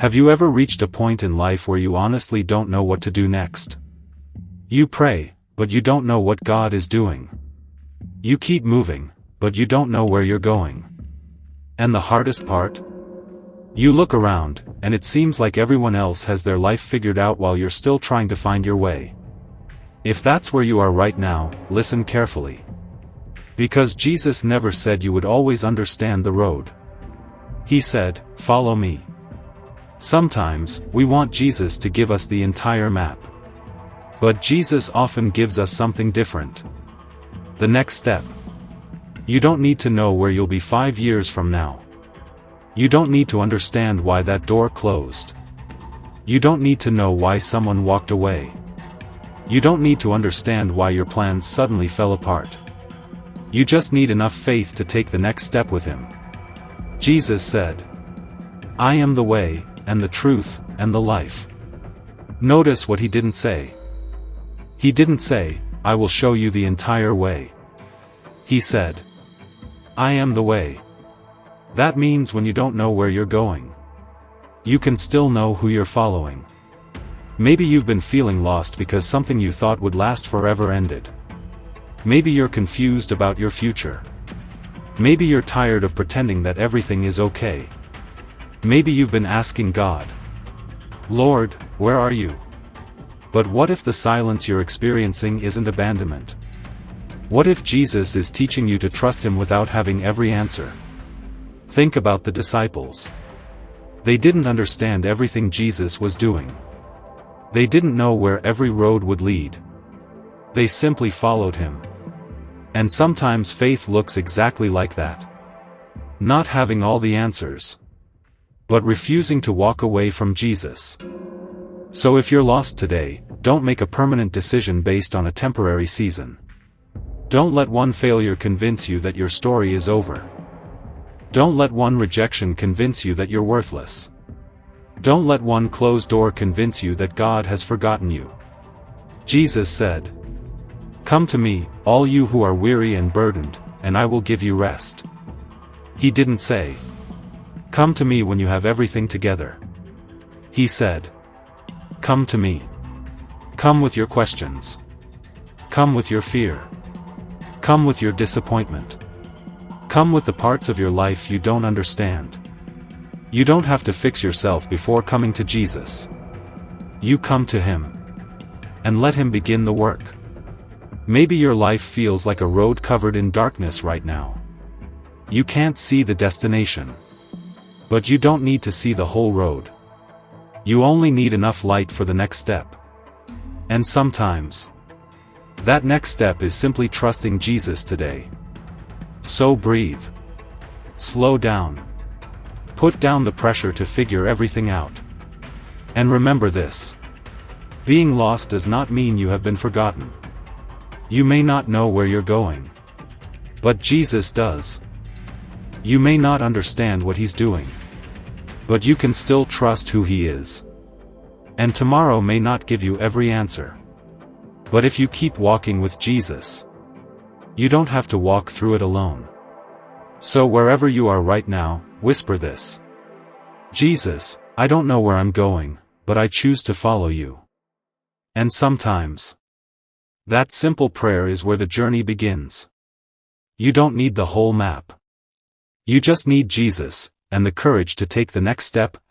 Have you ever reached a point in life where you honestly don't know what to do next? You pray, but you don't know what God is doing. You keep moving, but you don't know where you're going. And the hardest part? You look around, and it seems like everyone else has their life figured out while you're still trying to find your way. If that's where you are right now, listen carefully. Because Jesus never said you would always understand the road. He said, "Follow me." Sometimes, we want Jesus to give us the entire map. But Jesus often gives us something different. The next step. You don't need to know where you'll be 5 years from now. You don't need to understand why that door closed. You don't need to know why someone walked away. You don't need to understand why your plans suddenly fell apart. You just need enough faith to take the next step with Him. Jesus said, "I am the way, and the truth, and the life." Notice what He didn't say. He didn't say, "I will show you the entire way." He said, "I am the way." That means when you don't know where you're going, you can still know who you're following. Maybe you've been feeling lost because something you thought would last forever ended. Maybe you're confused about your future. Maybe you're tired of pretending that everything is okay. Maybe you've been asking God, "Lord, where are you?" But what if the silence you're experiencing isn't abandonment? What if Jesus is teaching you to trust Him without having every answer? Think about the disciples. They didn't understand everything Jesus was doing. They didn't know where every road would lead. They simply followed Him. And sometimes faith looks exactly like that. Not having all the answers, but refusing to walk away from Jesus. So if you're lost today, don't make a permanent decision based on a temporary season. Don't let one failure convince you that your story is over. Don't let one rejection convince you that you're worthless. Don't let one closed door convince you that God has forgotten you. Jesus said, "Come to me, all you who are weary and burdened, and I will give you rest." He didn't say, "Come to me when you have everything together." He said, "Come to me. Come with your questions. Come with your fear. Come with your disappointment. Come with the parts of your life you don't understand." You don't have to fix yourself before coming to Jesus. You come to Him. And let Him begin the work. Maybe your life feels like a road covered in darkness right now. You can't see the destination. But you don't need to see the whole road. You only need enough light for the next step. And sometimes, that next step is simply trusting Jesus today. So breathe. Slow down. Put down the pressure to figure everything out. And remember this. Being lost does not mean you have been forgotten. You may not know where you're going. But Jesus does. You may not understand what He's doing. But you can still trust who He is. And tomorrow may not give you every answer. But if you keep walking with Jesus, you don't have to walk through it alone. So wherever you are right now, whisper this. Jesus, I don't know where I'm going, but I choose to follow you. And sometimes, that simple prayer is where the journey begins. You don't need the whole map. You just need Jesus, and the courage to take the next step, ****.